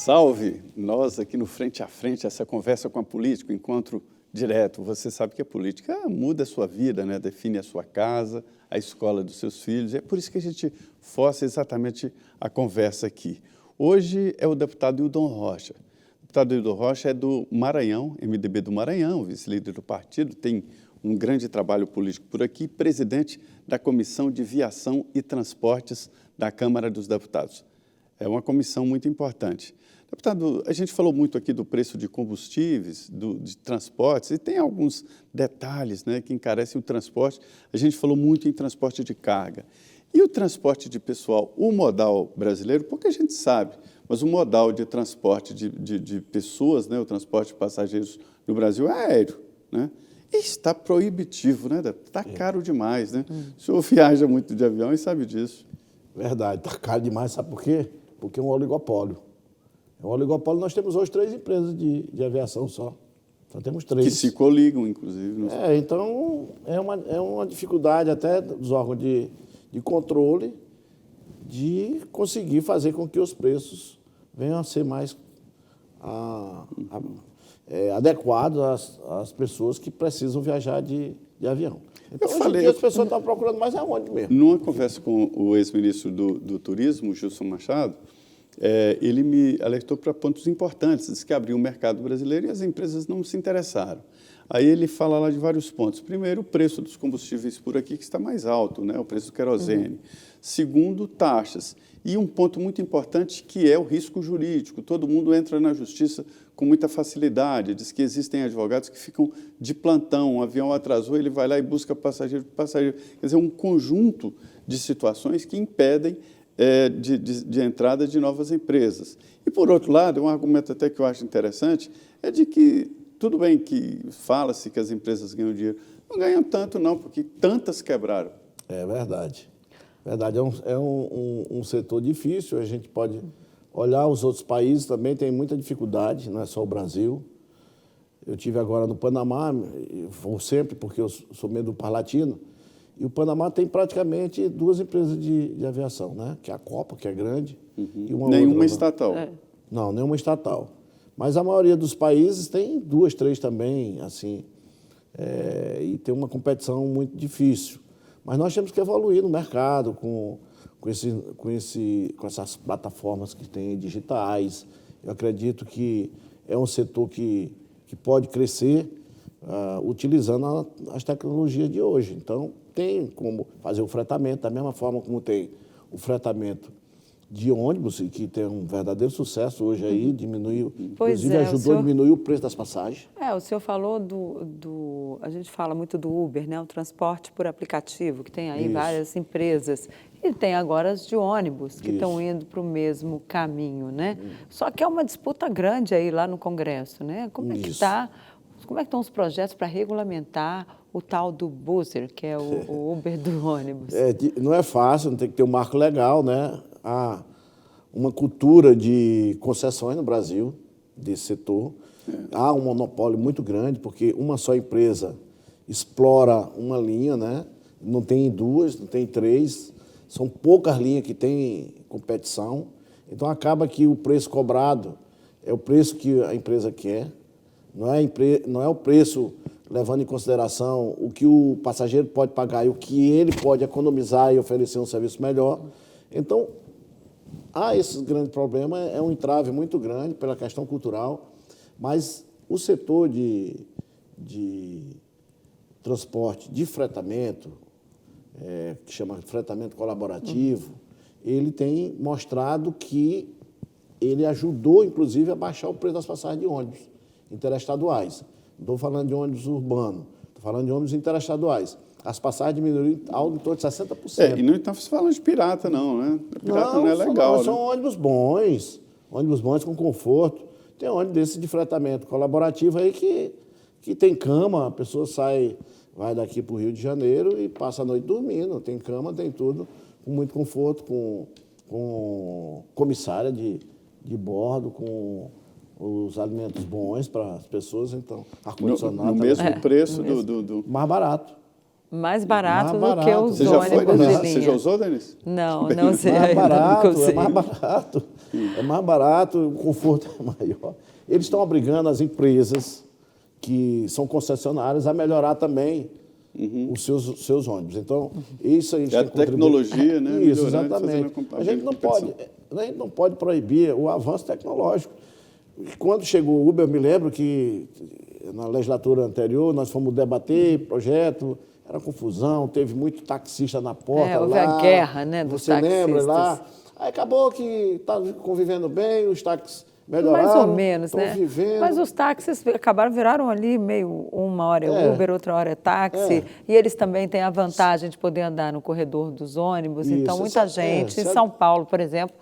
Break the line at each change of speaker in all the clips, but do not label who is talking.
Salve! Nós aqui no Frente a Frente, essa conversa com a política, o encontro direto. Você sabe que a política muda a sua vida, né? Define a sua casa, a escola dos seus filhos. É por isso que a gente força exatamente a conversa aqui. Hoje é o deputado Hildon Rocha. O deputado Hildon Rocha é do Maranhão, MDB do Maranhão, vice-líder do partido, tem um grande trabalho político por aqui, presidente da Comissão de Viação e Transportes da Câmara dos Deputados. É uma comissão muito importante. Deputado, a gente falou muito aqui do preço de combustíveis, de transportes, e tem alguns detalhes, né, que encarecem o transporte. A gente falou muito em transporte de carga. E o transporte de pessoal, o modal brasileiro, pouca gente sabe, mas o modal de transporte de pessoas, né, o transporte de passageiros no Brasil é aéreo, né? E está proibitivo, né? Está caro demais, né? O senhor viaja muito de avião e sabe disso.
Verdade, está caro demais, sabe por quê? Porque é um oligopólio. É um oligopólio, nós temos hoje 3 empresas de aviação só. Só temos 3.
Que se coligam, inclusive.
Então é uma dificuldade até dos órgãos de controle de conseguir fazer com que os preços venham a ser mais adequados às pessoas que precisam viajar de avião. Então, as pessoas estão procurando mais aonde mesmo.
Numa conversa com o ex-ministro do Turismo, Gilson Machado, ele me alertou para pontos importantes, disse que abriu o mercado brasileiro e as empresas não se interessaram. Aí ele fala lá de vários pontos. Primeiro, o preço dos combustíveis por aqui, que está mais alto, né? O preço do querosene. Segundo, taxas. E um ponto muito importante, que é o risco jurídico. Todo mundo entra na justiça com muita facilidade. Diz que existem advogados que ficam de plantão. Um avião atrasou, ele vai lá e busca passageiro por passageiro. Quer dizer, um conjunto de situações que impedem de entrada de novas empresas. E, por outro lado, um argumento até que eu acho interessante é de que, tudo bem que fala-se que as empresas ganham dinheiro, não ganham tanto não, porque tantas quebraram.
É verdade. Verdade, é um setor difícil, a gente pode olhar os outros países também, tem muita dificuldade, não é só o Brasil. Eu estive agora no Panamá, vou sempre porque eu sou meio do Par Latino, e o Panamá tem praticamente 2 empresas de aviação, né? Que é a Copa, que é grande, e uma
Nenhuma
outra,
estatal.
Não, nenhuma estatal. Mas a maioria dos países tem 2, 3 também, assim, e tem uma competição muito difícil. Mas nós temos que evoluir no mercado com essas plataformas que tem digitais. Eu acredito que é um setor que pode crescer utilizando as tecnologias de hoje. Então, tem como fazer o fretamento, da mesma forma como tem o fretamento de ônibus, que tem um verdadeiro sucesso hoje aí, diminuiu, inclusive ajudou a diminuir o preço das passagens.
O senhor falou a gente fala muito do Uber, né? O transporte por aplicativo, que tem aí várias empresas. E tem agora as de ônibus, que estão indo para o mesmo caminho, né? Só que é uma disputa grande aí lá no Congresso, né? Como é que estão os projetos para regulamentar o tal do buzzer, que é o Uber do ônibus?
Não é fácil, não tem que ter um marco legal, né? Há uma cultura de concessões no Brasil, desse setor. Há um monopólio muito grande, porque uma só empresa explora uma linha, né? Não tem 2, não tem 3, são poucas linhas que têm competição. Então, acaba que o preço cobrado é o preço que a empresa quer, não é o preço levando em consideração o que o passageiro pode pagar e o que ele pode economizar e oferecer um serviço melhor. Então, há esse grande problema, é um entrave muito grande pela questão cultural, mas o setor de transporte, de fretamento, que chama fretamento colaborativo, ele tem mostrado que ele ajudou, inclusive, a baixar o preço das passagens de ônibus interestaduais. Não estou falando de ônibus urbano, estou falando de ônibus interestaduais. As passagens diminuíram algo em torno de 60%.
E não estamos falando de pirata, não, né? Pirata não é legal.
Não, são ônibus bons com conforto. Tem ônibus desse de fretamento colaborativo aí que tem cama, a pessoa vai daqui para o Rio de Janeiro e passa a noite dormindo. Tem cama, tem tudo, com muito conforto, com comissária de bordo, com os alimentos bons para as pessoas, então, ar-condicionado.
No mesmo preço do...
Mais barato.
mais barato
Mais
do que
barato.
os
Você já foi,
ônibus de
Denise?
linha.
Você já usou, Denise?
Não, não sei.
Mais
ainda
barato,
não usei.
é mais barato. É mais barato, o conforto é maior. Eles estão obrigando as empresas que são concessionárias a melhorar também os seus ônibus. Então, isso a gente
É a
tem que contribuir.
tecnologia, né,
Isso,
melhorando e
exatamente.
fazendo
A gente não pode proibir o avanço tecnológico. Quando chegou o Uber, eu me lembro que na legislatura anterior nós fomos debater projeto, era confusão, teve muito taxista na porta
houve
lá.
a guerra, né, dos
Você lembra
taxistas.
lá? Aí acabou que está convivendo bem, os táxis melhoraram.
Mais ou menos,
tão
né?
vivendo.
Mas os táxis viraram ali meio, uma hora é Uber, outra hora é táxi,
É.
e eles também têm a vantagem de poder andar no corredor dos ônibus.
Isso,
Então, muita gente, em São Paulo, por exemplo,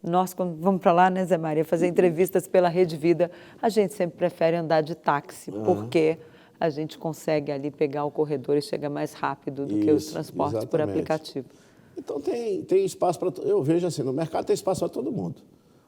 nós, quando vamos para lá, né, Zé Maria, fazer entrevistas pela Rede Vida, a gente sempre prefere andar de táxi, porque a gente consegue ali pegar o corredor e chega mais rápido do que os
Isso,
transportes por
exatamente.
aplicativo.
Então tem espaço para. Eu vejo assim, no mercado tem espaço para todo mundo.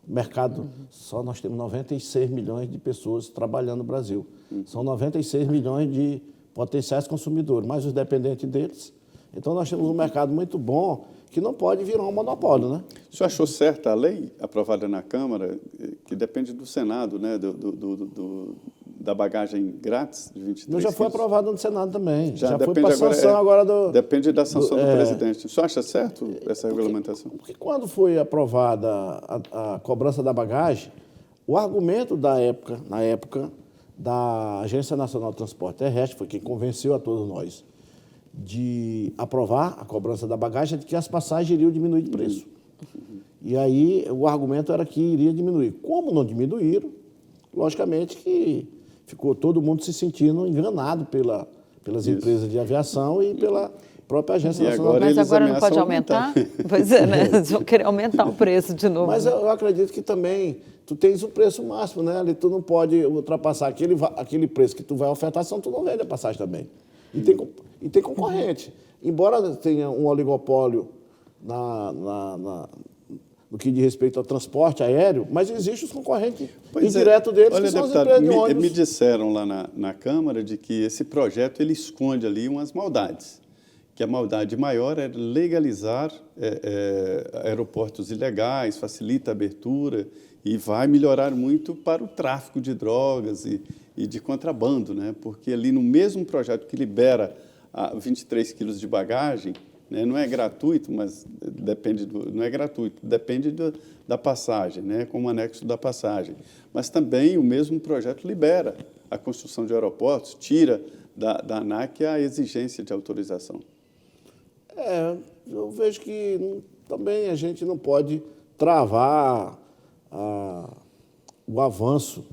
O mercado, só nós temos 96 milhões de pessoas trabalhando no Brasil. São 96 milhões de potenciais consumidores, mais os dependentes deles. Então nós temos um mercado muito bom que não pode virar um monopólio, né?
O senhor achou certa a lei aprovada na Câmara, que depende do Senado, né, da bagagem grátis de 23
Não, já foi
quilos?
aprovado no Senado também. Já foi
depende
para sanção agora do...
Depende da sanção do presidente. O senhor acha certo essa regulamentação?
Porque quando foi aprovada a cobrança da bagagem, o argumento na época, da Agência Nacional de Transporte Terrestre, foi quem convenceu a todos nós de aprovar a cobrança da bagagem, de que as passagens iriam diminuir de preço. E aí o argumento era que iria diminuir. Como não diminuíram, logicamente que ficou todo mundo se sentindo enganado pelas empresas de aviação e pela própria Agência Nacional.
Agora
Mas
eles
agora não
ameaçam
pode aumentar? Pois é, né? Eles vão querer aumentar o preço de novo.
Mas eu acredito que também tu tens o preço máximo, né? Ali tu não pode ultrapassar aquele preço que tu vai ofertar, senão tu não vende a passagem também. E tem concorrente. Embora tenha um oligopólio no que diz respeito ao transporte aéreo, mas existe os concorrentes indiretos deles,
olha,
que são
deputado,
as empresas de ônibus.
me disseram lá na Câmara de que esse projeto ele esconde ali umas maldades, que a maldade maior é legalizar aeroportos ilegais, facilita a abertura e vai melhorar muito para o tráfico de drogas e de contrabando, né? Porque ali no mesmo projeto que libera 23 quilos de bagagem, né, não é gratuito, mas não é gratuito, depende da passagem, né, como anexo da passagem. Mas também o mesmo projeto libera a construção de aeroportos, tira da ANAC a exigência de autorização.
Eu vejo que também a gente não pode travar o avanço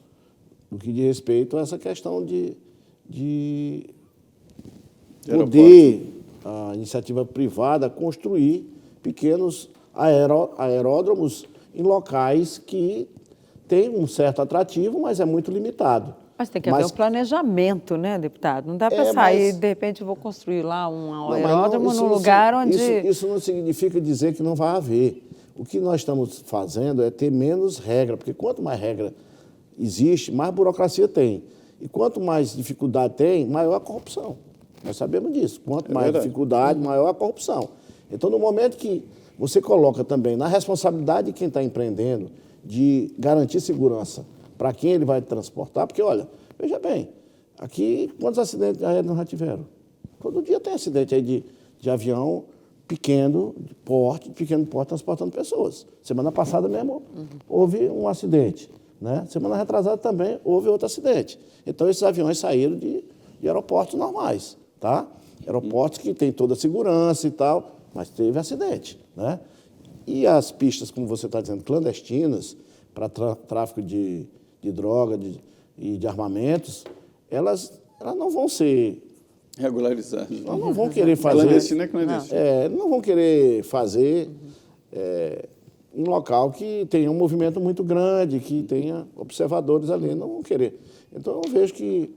no que diz respeito a essa questão de poder a iniciativa privada construir pequenos aeródromos em locais que têm um certo atrativo, mas é muito limitado.
Mas tem que haver um planejamento, né, deputado? Não dá para sair, de repente, eu vou construir lá um aeródromo num lugar onde...
Isso não significa dizer que não vai haver. O que nós estamos fazendo é ter menos regra, porque quanto mais regra existe, mais burocracia tem. E quanto mais dificuldade tem, maior a corrupção. Nós sabemos disso. Quanto mais dificuldade, maior a corrupção. Então, no momento que você coloca também na responsabilidade de quem está empreendendo de garantir segurança para quem ele vai transportar, porque, olha, veja bem, aqui quantos acidentes aéreos nós já tiveram? Todo dia tem acidente aí de avião pequeno porte transportando pessoas. Semana passada mesmo houve um acidente, né? Semana retrasada também houve outro acidente. Então, esses aviões saíram de aeroportos normais, tá? Aeroportos que têm toda a segurança e tal, mas teve acidente, né? E as pistas, como você está dizendo, clandestinas, para tráfico de droga e de armamentos, elas não vão ser
regularizadas.
Elas não vão querer fazer...
Clandestino é clandestino.
Não vão querer fazer em local que tenha um movimento muito grande, que tenha observadores ali, não vão querer. Então, eu vejo que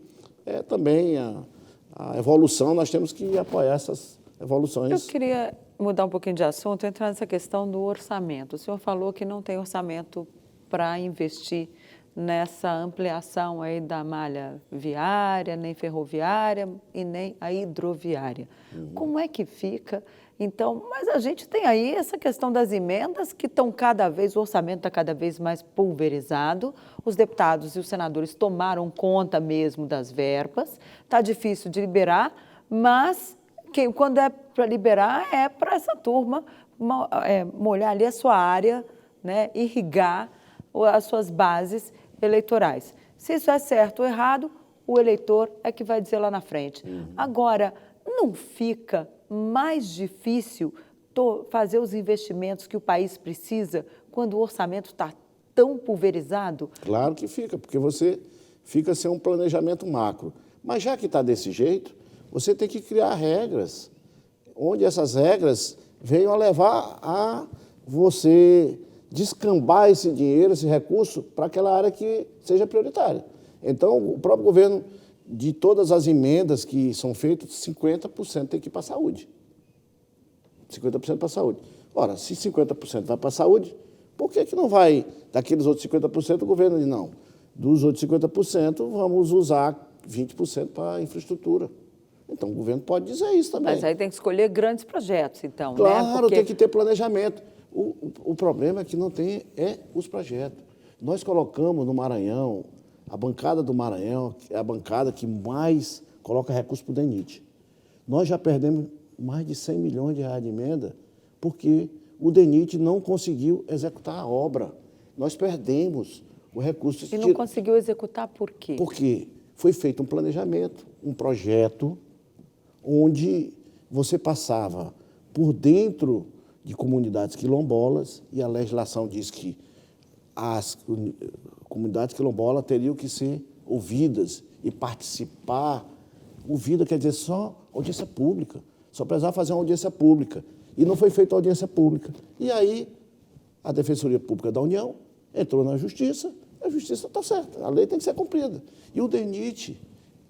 também a evolução, nós temos que apoiar essas evoluções.
Eu queria mudar um pouquinho de assunto, entrar nessa questão do orçamento. O senhor falou que não tem orçamento para investir nessa ampliação aí da malha viária, nem ferroviária e nem a hidroviária. Como é que fica? Então, mas a gente tem aí essa questão das emendas que estão o orçamento está cada vez mais pulverizado, os deputados e os senadores tomaram conta mesmo das verbas, está difícil de liberar, mas quando é para liberar é para essa turma molhar ali a sua área, né, irrigar as suas bases eleitorais. Se isso é certo ou errado, o eleitor é que vai dizer lá na frente. Agora, não fica mais difícil fazer os investimentos que o país precisa quando o orçamento está tão pulverizado?
Claro que fica, porque você fica sem um planejamento macro. Mas já que está desse jeito, você tem que criar regras, onde essas regras venham a levar a você descambar esse dinheiro, esse recurso, para aquela área que seja prioritária. Então, o próprio governo, de todas as emendas que são feitas, 50% tem que ir para a saúde. 50% para a saúde. Ora, se 50% vai para a saúde, por que não vai, daqueles outros 50%, o governo diz, não, dos outros 50%, vamos usar 20% para a infraestrutura. Então, o governo pode dizer isso também.
Mas aí tem que escolher grandes projetos, então,
claro,
né? Porque
tem que ter planejamento. O problema é que não tem os projetos. Nós colocamos no Maranhão, a bancada do Maranhão é a bancada que mais coloca recursos para o DENIT. Nós já perdemos mais de 100 milhões de reais de emenda porque o DENIT não conseguiu executar a obra. Nós perdemos o recurso.
E não conseguiu executar por quê?
Porque foi feito um planejamento, um projeto, onde você passava por dentro de comunidades quilombolas e a legislação diz que as comunidades quilombolas teriam que ser ouvidas e participar. Ouvida quer dizer só audiência pública, só precisava fazer uma audiência pública. E não foi feita a audiência pública. E aí a Defensoria Pública da União entrou na Justiça, a Justiça está certa, a lei tem que ser cumprida. E o DENIT,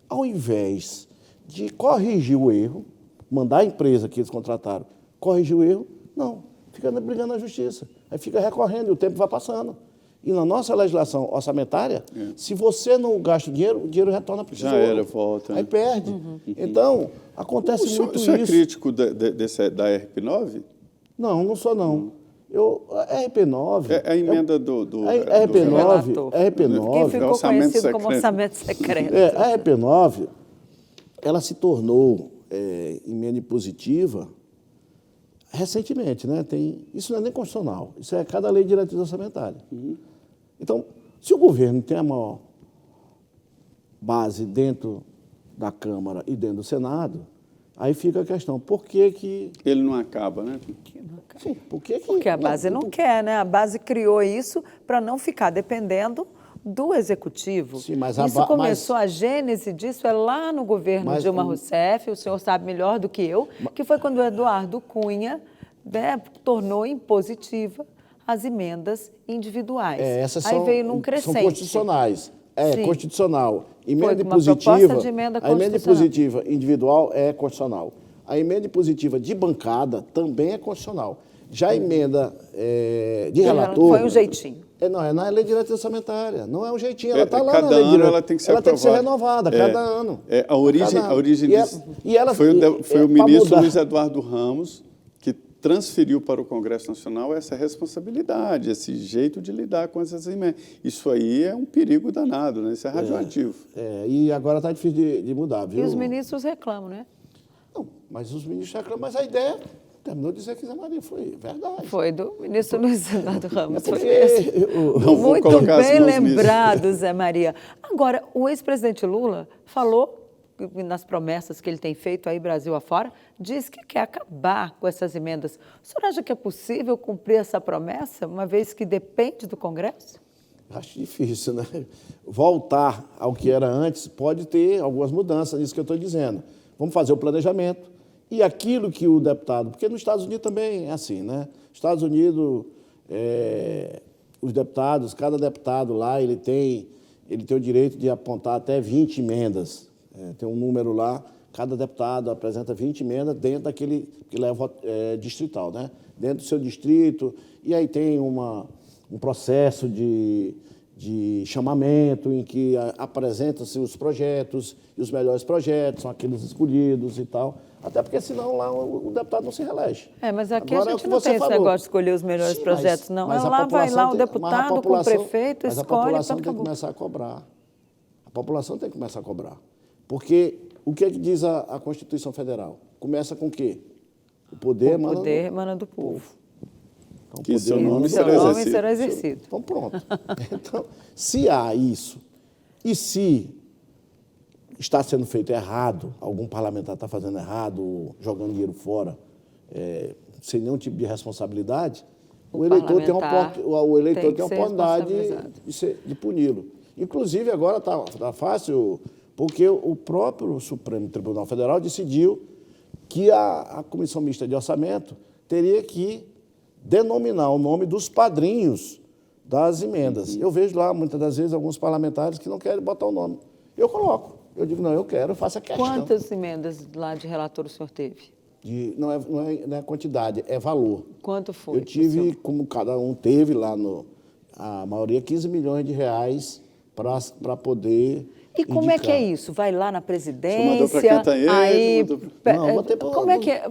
ao invés de corrigir o erro, mandar a empresa que eles contrataram corrigir o erro, não, fica brigando na Justiça. Aí fica recorrendo e o tempo vai passando. E na nossa legislação orçamentária, se você não gasta o dinheiro retorna para o tesouro.
Já era, volta.
Aí perde. Então, acontece muito isso.
O senhor é crítico da RP9?
Não, não sou não. A RP9...
É a emenda do
RP9...
Que ficou conhecido como orçamento secreto.
A RP9, ela se tornou emenda impositiva recentemente, né? Isso não é nem constitucional, isso é cada lei de diretriz orçamentária. Então, se o governo tem a maior base dentro da Câmara e dentro do Senado, aí fica a questão, por que
ele não acaba, né?
Sim, porque
a base não quer, né? A base criou isso para não ficar dependendo do Executivo.
Sim, mas
isso começou, a gênese disso é lá no governo Dilma Rousseff, o senhor sabe melhor do que eu, que foi quando o Eduardo Cunha, né, tornou impositiva as emendas individuais.
Essas
aí veio num crescente.
São constitucionais.
Sim.
Constitucional.
Emenda impositiva, de emenda
a emenda impositiva individual é constitucional. A emenda impositiva de bancada também é constitucional. Já a emenda de relator...
Foi um jeitinho.
Não é na lei de diretriz orçamentária. Não é um jeitinho. Ela está lá
cada
na lei de
ano ela tem que ser aprovada.
Ela tem que ser renovada, cada ano.
A origem disso foi o ministro Luiz Eduardo Ramos que transferiu para o Congresso Nacional essa responsabilidade, esse jeito de lidar com essas emendas. Isso aí é um perigo danado, né? Isso é radioativo.
E agora está difícil de mudar, viu?
E os ministros reclamam, né?
Não, mas os ministros reclamam, mas a ideia... Terminou de dizer que Zé Maria foi verdade.
Foi do ministro Luiz Eduardo Ramos.
Foi
muito bem lembrado, Zé Maria. Agora, o ex-presidente Lula falou, nas promessas que ele tem feito aí Brasil afora, diz que quer acabar com essas emendas. O senhor acha que é possível cumprir essa promessa, uma vez que depende do Congresso?
Acho difícil, né? Voltar ao que era antes pode ter algumas mudanças, nisso que eu estou dizendo. Vamos fazer o planejamento. E aquilo que o deputado... Porque nos Estados Unidos também é assim, né? Nos Estados Unidos, os deputados, cada deputado lá, ele tem o direito de apontar até 20 emendas. Tem um número lá, cada deputado apresenta 20 emendas dentro daquele que leva distrital, né? Dentro do seu distrito. E aí tem um processo de de chamamento, em que apresentam-se os projetos, e os melhores projetos são aqueles escolhidos e tal. Até porque, senão, lá o deputado não se reelege.
Mas aqui
Agora,
a gente não tem esse negócio de escolher os melhores projetos, não.
Mas
Lá vai lá o deputado com o prefeito,
mas
escolhe,
a população tem que
acabou.
começar a cobrar. A população tem que começar a cobrar. Porque o que é que diz a Constituição Federal? Começa com o quê? O poder
emana do povo.
Então,
Que seu nome
será exercido.
Então, pronto. Então, se há isso, e se está sendo feito errado, algum parlamentar está fazendo errado, jogando dinheiro fora, sem nenhum tipo de responsabilidade, o eleitor tem a oportunidade de puni-lo. Inclusive, agora está fácil, porque o próprio Supremo Tribunal Federal decidiu que a Comissão Mista de Orçamento teria que denominar o nome dos padrinhos das emendas. Eu vejo lá, muitas das vezes, alguns parlamentares que não querem botar o nome. Eu coloco. Eu digo, não, eu quero, eu faço a questão.
Quantas emendas lá de relator o senhor teve?
Não é quantidade, é valor.
Quanto foi?
Eu tive, como cada um teve lá, a maioria, 15 milhões de reais para poder...
E como é que é isso? Vai lá na presidência,
mandou para Cantanhede,
aí...
Não,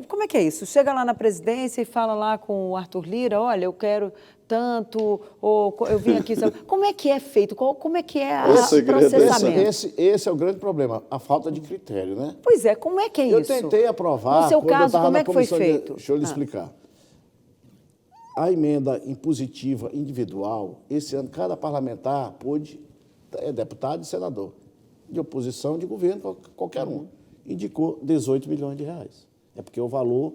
como é que é isso? Chega lá na presidência e fala lá com o Arthur Lira, olha, eu quero tanto, ou eu vim aqui... Sabe? Como é que é feito? Como é que é o processamento?
Esse é o grande problema, a falta de critério, né?
Pois é, como é que é isso?
Eu tentei aprovar...
No seu caso, como é que foi feito?
Deixa eu lhe explicar. A emenda impositiva individual, esse ano, cada parlamentar é deputado e senador, de oposição, de governo, qualquer um, indicou 18 milhões de reais. É porque o valor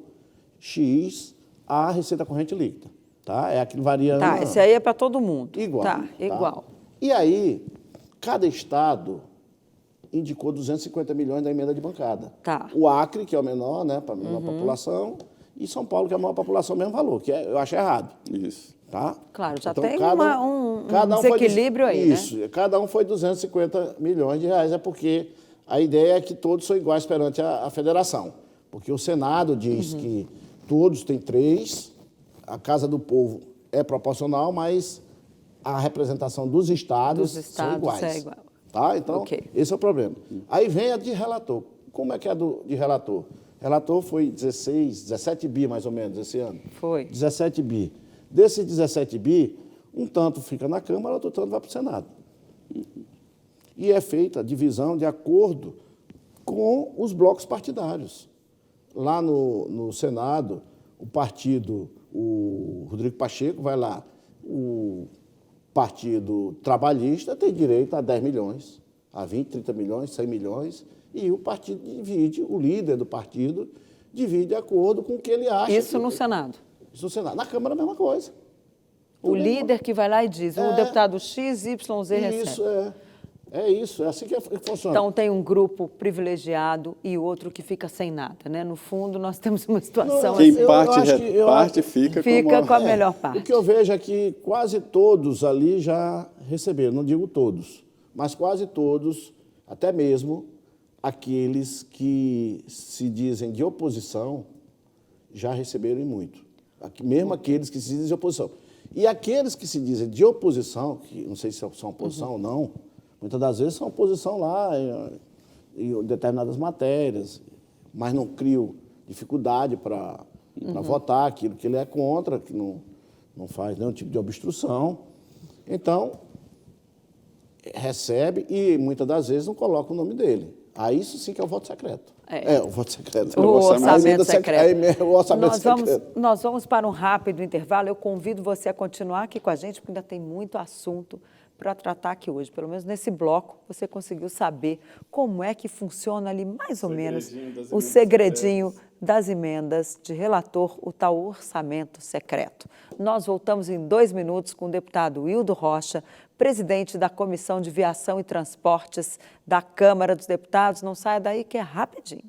X a receita corrente líquida, tá? É aquilo variando...
Tá, esse aí é para todo mundo.
Igual.
Tá, igual.
E aí, cada estado indicou 250 milhões da emenda de bancada.
Tá.
O Acre, que é o menor, né, para a menor população, e São Paulo, que é a maior população, o mesmo valor, que eu acho errado.
Isso.
Tá?
Claro, já
então,
tem um desequilíbrio aí,
isso,
né?
Cada um foi 250 milhões de reais, é porque a ideia é que todos são iguais perante a federação. Porque o Senado diz que todos têm 3, a Casa do Povo é proporcional, mas a representação dos estados são iguais.
É igual.
Tá? Então, esse é o problema. Aí vem a de relator. Como é que é a de relator? Relator foi 17 bi, mais ou menos, esse ano.
Foi.
17 bi. Desses 17 bi, um tanto fica na Câmara, outro tanto vai para o Senado. E é feita a divisão de acordo com os blocos partidários. Lá no Senado, o Rodrigo Pacheco vai lá, o Partido Trabalhista tem direito a 10 milhões, a 20, 30 milhões, 100 milhões, e o partido divide, o líder do partido divide de acordo com o que ele acha.
Isso no Senado?
Isso no Senado. Na Câmara, a mesma coisa.
O líder que vai lá e diz, o deputado X, Y, Z recebe.
Isso, é isso, é assim que funciona.
Então, tem um grupo privilegiado e outro que fica sem nada, né? No fundo, nós temos uma situação
Quem
assim.
parte fica
com a melhor parte.
O que eu vejo é que quase todos ali já receberam, não digo todos, mas quase todos, até mesmo aqueles que se dizem de oposição, já receberam e muito. Mesmo aqueles que se dizem de oposição. E aqueles que se dizem de oposição, que não sei se são oposição ou não, muitas das vezes são oposição lá em determinadas matérias, mas não criam dificuldade para votar aquilo que ele é contra, que não faz nenhum tipo de obstrução. Então, recebe e muitas das vezes não coloca o nome dele. Aí isso sim que é o voto secreto. O voto secreto.
O orçamento secreto.
O orçamento secreto.
Nós vamos para um rápido intervalo. Eu convido você a continuar aqui com a gente, porque ainda tem muito assunto para tratar aqui hoje. Pelo menos nesse bloco, você conseguiu saber como é que funciona ali, mais ou menos, o segredinho das emendas de relator, o tal orçamento secreto. Nós voltamos em 2 minutos com o deputado Wildo Rocha, presidente da Comissão de Viação e Transportes da Câmara dos Deputados. Não saia daí que é rapidinho.